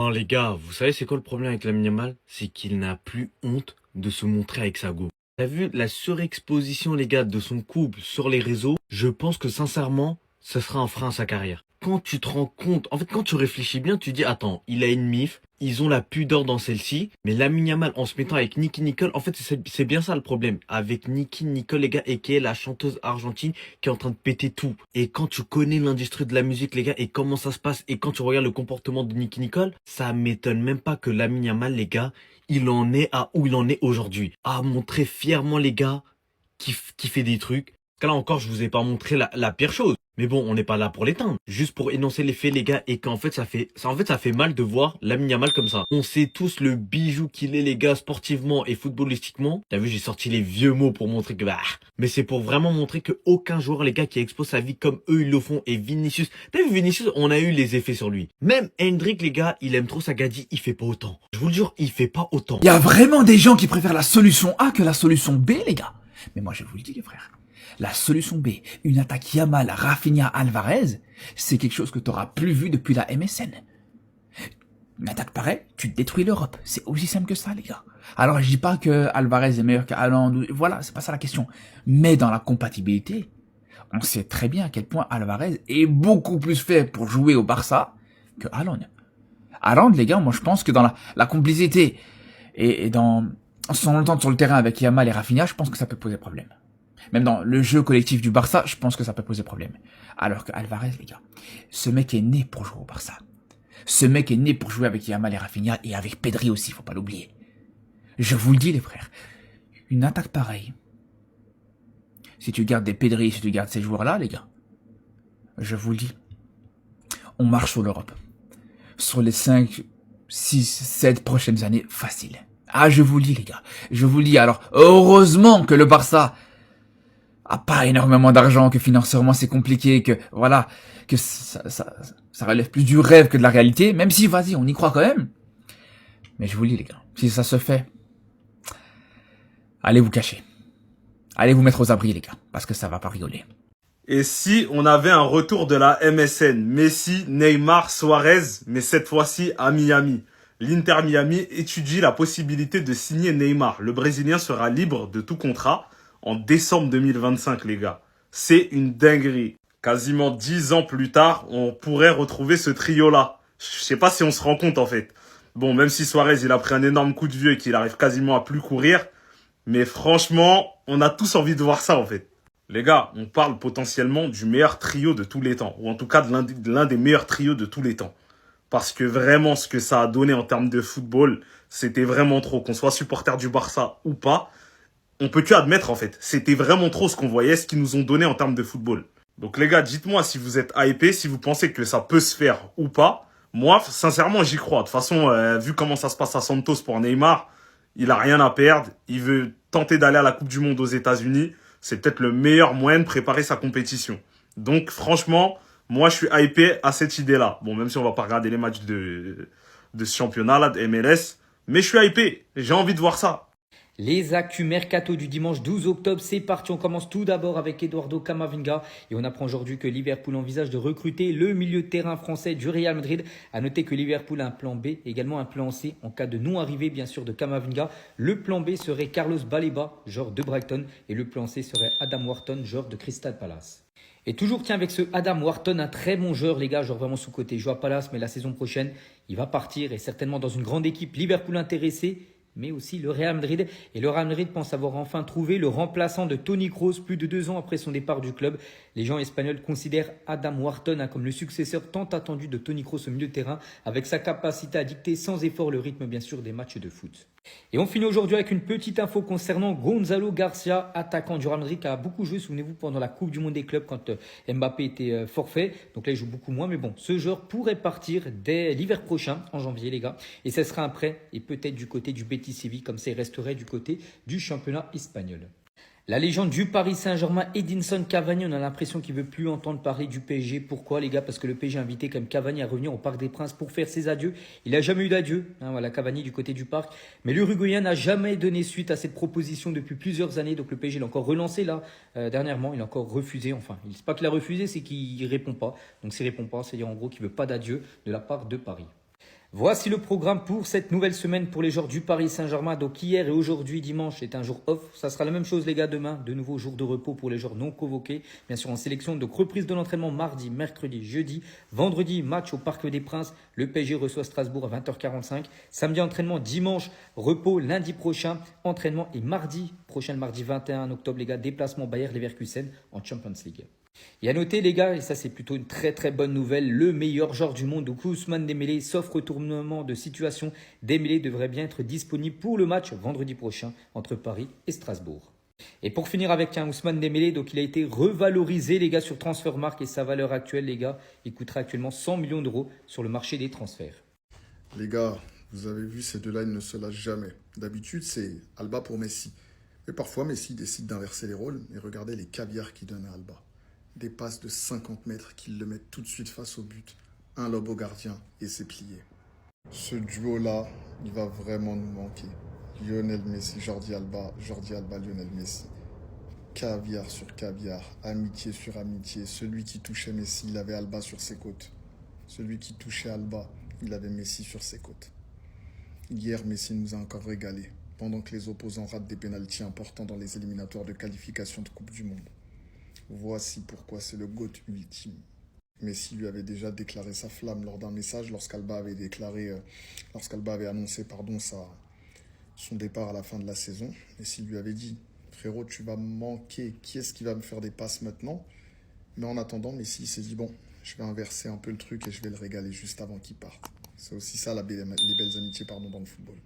Non, les gars, vous savez c'est quoi le problème avec Lamine Yamal? C'est qu'il n'a plus honte de se montrer avec sa go. T'as vu la surexposition, les gars, de son couple sur les réseaux? Je pense que sincèrement, ça sera un frein à sa carrière. Quand tu te rends compte, en fait, quand tu réfléchis bien, tu dis, attends, il a une mif, ils ont la pudeur dans celle-ci, mais Lamine Yamal, en se mettant avec Nicki Nicole, en fait, c'est bien ça le problème. Avec Nicki Nicole, les gars, et qui est la chanteuse argentine qui est en train de péter tout. Et quand tu connais l'industrie de la musique, les gars, et comment ça se passe, et quand tu regardes le comportement de Nicki Nicole, ça m'étonne même pas que Lamine Yamal, les gars, il en est à où il en est aujourd'hui. À montrer fièrement, les gars, qui fait des trucs. Parce que là encore, je vous ai pas montré la pire chose. Mais bon, on n'est pas là pour l'éteindre. Juste pour énoncer les faits, les gars, et qu'en fait, ça fait mal de voir Lamine Yamal comme ça. On sait tous le bijou qu'il est, les gars, sportivement et footballistiquement. T'as vu, j'ai sorti les vieux mots pour montrer que, mais c'est pour vraiment montrer que aucun joueur, les gars, qui expose sa vie comme eux, ils le font. Et Vinicius, t'as vu, Vinicius, on a eu les effets sur lui. Même Hendrick, les gars, il aime trop sa gadie, il fait pas autant. Je vous le jure, il fait pas autant. Il y a vraiment des gens qui préfèrent la solution A que la solution B, les gars. Mais moi, je vous le dis, les frères. La solution B, une attaque Yamal, Rafinha, Alvarez, c'est quelque chose que tu n'auras plus vu depuis la MSN. Une attaque pareille, tu détruis l'Europe. C'est aussi simple que ça, les gars. Alors, je dis pas que Alvarez est meilleur qu'Haaland. Voilà, c'est pas ça la question. Mais dans la compatibilité, on sait très bien à quel point Alvarez est beaucoup plus fait pour jouer au Barça que Haaland. Haaland, les gars, moi je pense que dans la complicité et dans son entente sur le terrain avec Yamal et Rafinha, je pense que ça peut poser problème. Même dans le jeu collectif du Barça, je pense que ça peut poser problème. Alors que Alvarez, les gars, ce mec est né pour jouer au Barça. Ce mec est né pour jouer avec Yamal et Rafinha et avec Pedri aussi, faut pas l'oublier. Je vous le dis, les frères, une attaque pareille, si tu gardes des Pedri, si tu gardes ces joueurs-là, les gars, je vous le dis, on marche sur l'Europe. Sur les 5, 6, 7 prochaines années, facile. Ah, je vous le dis, les gars. Je vous le dis. Alors, heureusement que le Barça a pas énormément d'argent, que financièrement c'est compliqué, que voilà, que ça relève plus du rêve que de la réalité, même si, vas-y, on y croit quand même. Mais je vous le dis, les gars, si ça se fait, allez vous cacher. Allez vous mettre aux abris, les gars, parce que ça va pas rigoler. Et si on avait un retour de la MSN, Messi, Neymar, Suarez, mais cette fois-ci à Miami. L'Inter Miami étudie la possibilité de signer Neymar. Le Brésilien sera libre de tout contrat en décembre 2025, les gars. C'est une dinguerie. Quasiment 10 ans plus tard, on pourrait retrouver ce trio-là. Je sais pas si on se rend compte, en fait. Bon, même si Suarez, il a pris un énorme coup de vieux et qu'il arrive quasiment à plus courir, mais franchement, on a tous envie de voir ça, en fait. Les gars, on parle potentiellement du meilleur trio de tous les temps, ou en tout cas de l'un des meilleurs trios de tous les temps. Parce que vraiment, ce que ça a donné en termes de football, c'était vraiment trop. Qu'on soit supporter du Barça ou pas, on peut que admettre en fait. C'était vraiment trop ce qu'on voyait, ce qu'ils nous ont donné en termes de football. Donc les gars, dites-moi si vous êtes hypés, si vous pensez que ça peut se faire ou pas. Moi, sincèrement, j'y crois. De toute façon, vu comment ça se passe à Santos pour Neymar, il a rien à perdre. Il veut tenter d'aller à la Coupe du Monde aux États-Unis. C'est peut-être le meilleur moyen de préparer sa compétition. Donc franchement, moi je suis hypé à cette idée-là. Bon, même si on va pas regarder les matchs de ce championnat-là, de MLS, mais je suis hypé. J'ai envie de voir ça. Les actus mercato du dimanche 12 octobre, c'est parti. On commence tout d'abord avec Eduardo Camavinga et on apprend aujourd'hui que Liverpool envisage de recruter le milieu de terrain français du Real Madrid. À noter que Liverpool a un plan B, également un plan C en cas de non-arrivée bien sûr de Camavinga. Le plan B serait Carlos Baleba, joueur de Brighton, et le plan C serait Adam Wharton, joueur de Crystal Palace. Et toujours tiens avec ce Adam Wharton, un très bon joueur les gars, genre vraiment sous-côté. Il joue à Palace mais la saison prochaine il va partir et certainement dans une grande équipe. Liverpool intéressé, mais aussi le Real Madrid. Et le Real Madrid pense avoir enfin trouvé le remplaçant de Toni Kroos plus de 2 ans après son départ du club. Les gens espagnols considèrent Adam Wharton comme le successeur tant attendu de Toni Kroos au milieu de terrain, avec sa capacité à dicter sans effort le rythme bien sûr des matchs de foot. Et on finit aujourd'hui avec une petite info concernant Gonzalo Garcia, attaquant du Real Madrid qui a beaucoup joué, souvenez-vous, pendant la Coupe du Monde des clubs quand Mbappé était forfait. Donc là, il joue beaucoup moins. Mais bon, ce joueur pourrait partir dès l'hiver prochain, en janvier, les gars. Et ce sera un prêt, et peut-être du côté du Betis Séville, comme ça, il resterait du côté du championnat espagnol. La légende du Paris Saint-Germain, Edinson Cavani, on a l'impression qu'il ne veut plus entendre parler du PSG. Pourquoi les gars? Parce que le PSG a invité quand même Cavani à revenir au Parc des Princes pour faire ses adieux. Il n'a jamais eu d'adieu, voilà Cavani du côté du Parc. Mais l'Uruguayen n'a jamais donné suite à cette proposition depuis plusieurs années. Donc le PSG l'a encore relancé là, dernièrement. Il a encore refusé, enfin, c'est pas qu'il a refusé, c'est qu'il ne répond pas. Donc s'il ne répond pas, c'est-à-dire en gros qu'il ne veut pas d'adieu de la part de Paris. Voici le programme pour cette nouvelle semaine pour les joueurs du Paris Saint-Germain. Donc hier et aujourd'hui, dimanche, est un jour off. Ça sera la même chose les gars demain. De nouveau jour de repos pour les joueurs non convoqués. Bien sûr en sélection. Donc reprise de l'entraînement mardi, mercredi, jeudi. Vendredi, match au Parc des Princes. Le PSG reçoit Strasbourg à 20h45. Samedi, entraînement. Dimanche, repos. Lundi prochain, entraînement. Et mardi prochain, le mardi 21 octobre, les gars, déplacement Bayer Leverkusen en Champions League. Et à noter les gars, et ça c'est plutôt une très très bonne nouvelle, le meilleur joueur du monde, donc Ousmane Dembélé, sauf retournement de situation, Dembélé devrait bien être disponible pour le match vendredi prochain entre Paris et Strasbourg. Et pour finir avec un Ousmane Dembélé, donc il a été revalorisé les gars sur Transfermarkt et sa valeur actuelle les gars, il coûtera actuellement 100 millions d'euros sur le marché des transferts. Les gars, vous avez vu, ces deux-là, ils ne se lâchent jamais. D'habitude, c'est Alba pour Messi. Mais parfois, Messi décide d'inverser les rôles et regardez les caviars qu'il donne à Alba. Des passes de 50 mètres qui le mettent tout de suite face au but. Un lob au gardien et c'est plié. Ce duo-là, il va vraiment nous manquer. Lionel Messi, Jordi Alba, Lionel Messi. Caviar sur caviar, amitié sur amitié. Celui qui touchait Messi, il avait Alba sur ses côtes. Celui qui touchait Alba, il avait Messi sur ses côtes. Hier, Messi nous a encore régalé, pendant que les opposants ratent des pénaltys importants dans les éliminatoires de qualification de Coupe du Monde. Voici pourquoi c'est le GOAT ultime. Messi lui avait déjà déclaré sa flamme lors d'un message lorsqu'Alba avait annoncé son départ à la fin de la saison. Messi lui avait dit « Frérot, tu vas me manquer, qui est-ce qui va me faire des passes maintenant ?» Mais en attendant, Messi s'est dit « Bon, je vais inverser un peu le truc et je vais le régaler juste avant qu'il parte. » C'est aussi ça les belles amitiés dans le football.